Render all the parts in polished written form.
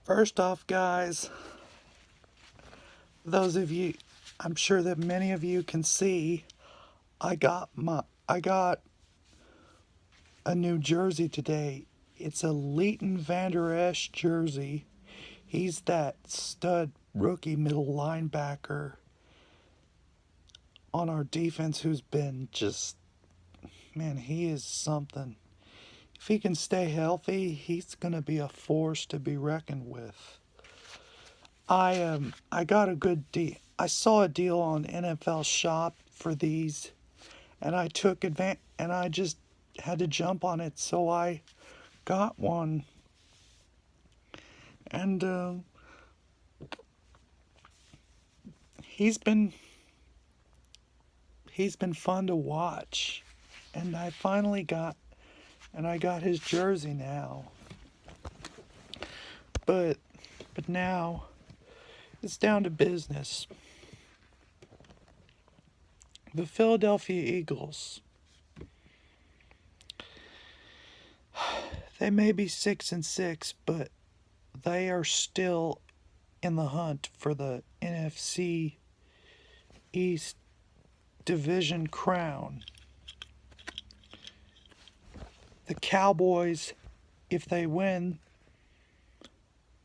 First off, guys, those of you, I'm sure that many of you can see, I got a new jersey today. It's a Leighton Vander Esch jersey. He's that stud rookie middle linebacker on our defense who's been just, man, he is something. If he can stay healthy, he's going to be a force to be reckoned with. I got a good deal. I saw a deal on NFL Shop for these, and I took advantage, and I just had to jump on it, so I got one, and he's been he's been fun to watch, and I got his jersey now, but now it's down to business. The Philadelphia Eagles. They may be 6-6, but they are still in the hunt for the NFC East division crown. The Cowboys, if they win,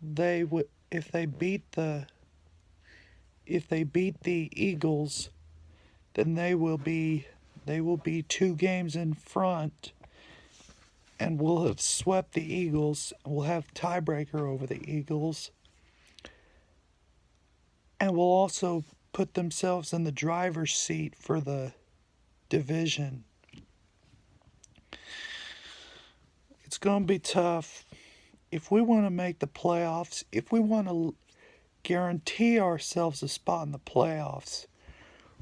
they would if they beat the Eagles, then they will be 2 games in front and will have swept the Eagles. Will have tiebreaker over the Eagles and will also put themselves in the driver's seat for the division. It's going to be tough. If we want to make the playoffs, if we want to guarantee ourselves a spot in the playoffs,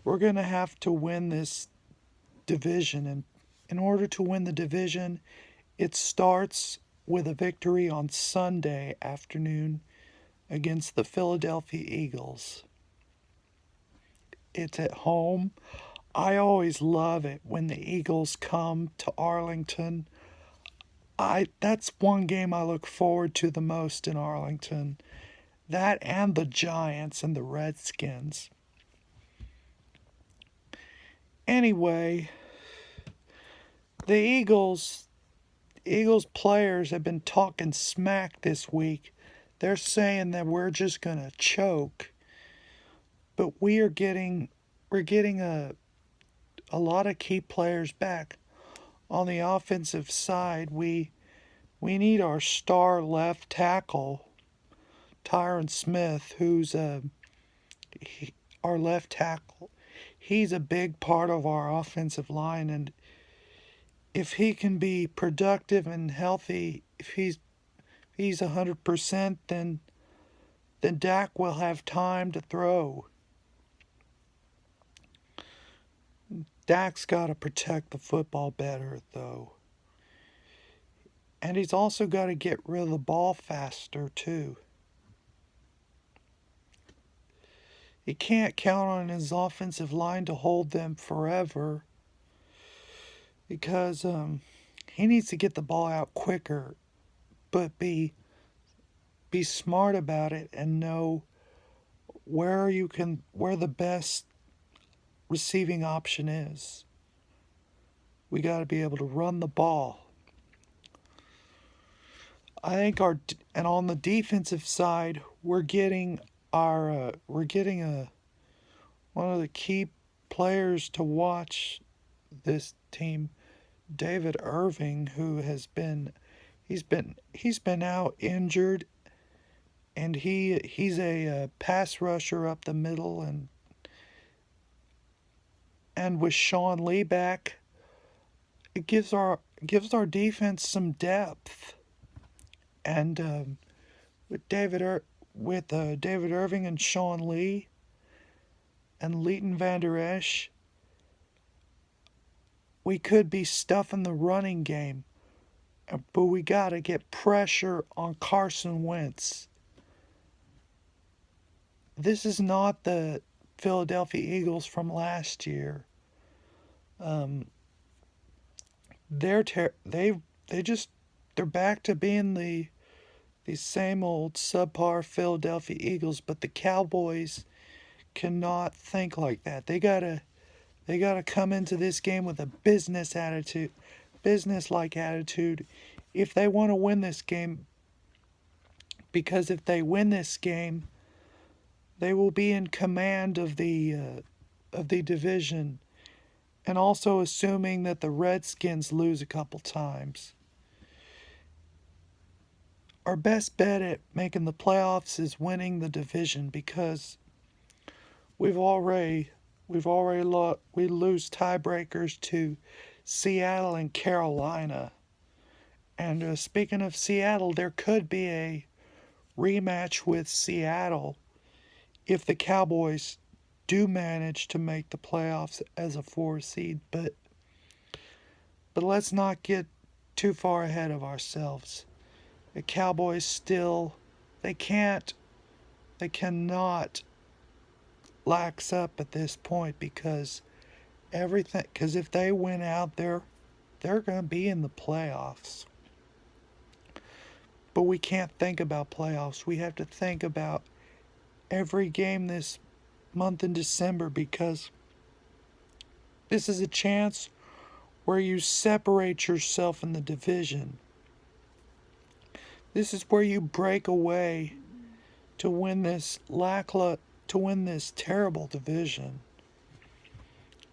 we're going to have to win this division. And in order to win the division, it starts with a victory on Sunday afternoon against the Philadelphia Eagles. It's at home. I always love it when the Eagles come to Arlington. That's one game I look forward to the most in Arlington. That and the Giants and the Redskins. Anyway, the Eagles players have been talking smack this week. They're saying that we're just gonna choke, but we're getting a lot of key players back. On the offensive side, we need our star left tackle, Tyron Smith, who's our left tackle. He's a big part of our offensive line, and if he can be productive and healthy, if he's 100%, then Dak will have time to throw. Dak's got to protect the football better, though. And he's also got to get rid of the ball faster, too. He can't count on his offensive line to hold them forever because he needs to get the ball out quicker, but be smart about it and know where the best receiving option is. We got to be able to run the ball. I think and on the defensive side, we're getting a one of the key players to watch this team, David Irving, who he's been out injured, and he's a pass rusher up the middle, and with Sean Lee back, it gives our defense some depth. And with David Irving and Sean Lee and Leighton Vander Esch, we could be stuffing the running game, but we got to get pressure on Carson Wentz. This is not the Philadelphia Eagles from last year. Um, they're ter- they just they're back to being these same old subpar Philadelphia Eagles, but the Cowboys cannot think like that. They gotta come into this game with a business-like attitude, if they want to win this game. Because if they win this game, they will be in command of the division, and also assuming that the Redskins lose a couple times. Our best bet at making the playoffs is winning the division, because we've already we lose tiebreakers to Seattle and Carolina. And speaking of Seattle, there could be a rematch with Seattle if the Cowboys do manage to make the playoffs as a 4 seed. But let's not get too far ahead of ourselves. The Cowboys still, they cannot lax up at this point, because if they win out, they're going to be in the playoffs. But we can't think about playoffs. We have to think about every game this month in December, because this is a chance where you separate yourself in the division. This is where you break away to win this terrible division.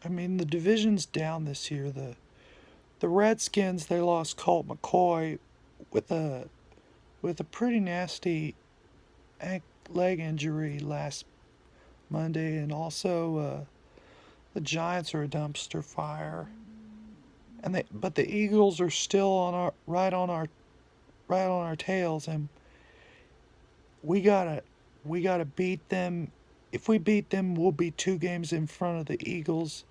I mean, the division's down this year. The Redskins, they lost Colt McCoy with a pretty nasty leg injury last Monday, and also the Giants are a dumpster fire. But the Eagles are still on our tails, and we gotta beat them. If we beat them, we'll be 2 games in front of the Eagles,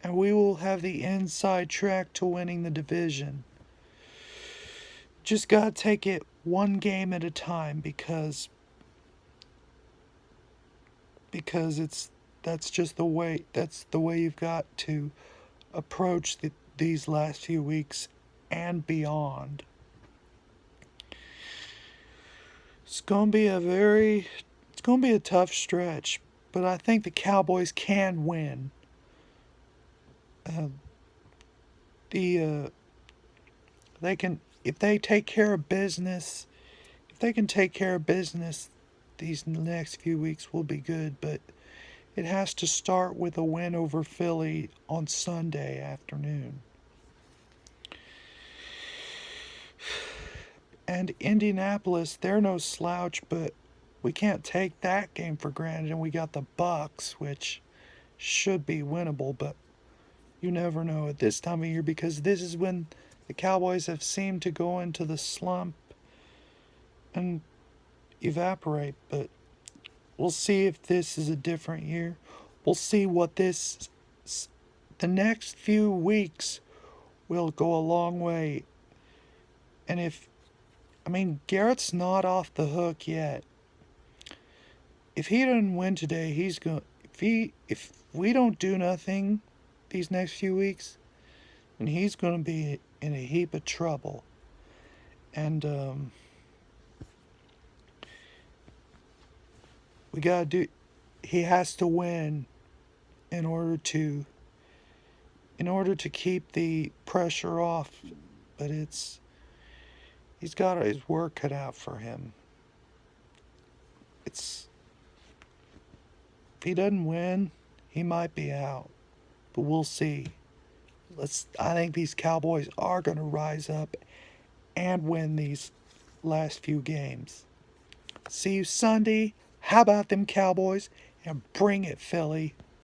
and we will have the inside track to winning the division. Just gotta take it one game at a time, because that's the way you've got to approach these last few weeks and beyond. It's gonna be a tough stretch, but I think the Cowboys can win. They can, if they take care of business. If they can take care of business, these next few weeks will be good. But it has to start with a win over Philly on Sunday afternoon. And Indianapolis, they're no slouch, but we can't take that game for granted. And we got the Bucks, which should be winnable, but you never know at this time of year, because this is when the Cowboys have seemed to go into the slump and evaporate. But we'll see if this is a different year. We'll see what the next few weeks will go a long way. And Garrett's not off the hook yet. If he doesn't win today, if we don't do nothing these next few weeks, then he's going to be in a heap of trouble. And he has to win in order to keep the pressure off. But he's got his work cut out for him. If he doesn't win, he might be out. But we'll see. I think these Cowboys are going to rise up and win these last few games. See you Sunday. How about them Cowboys? And bring it, Philly.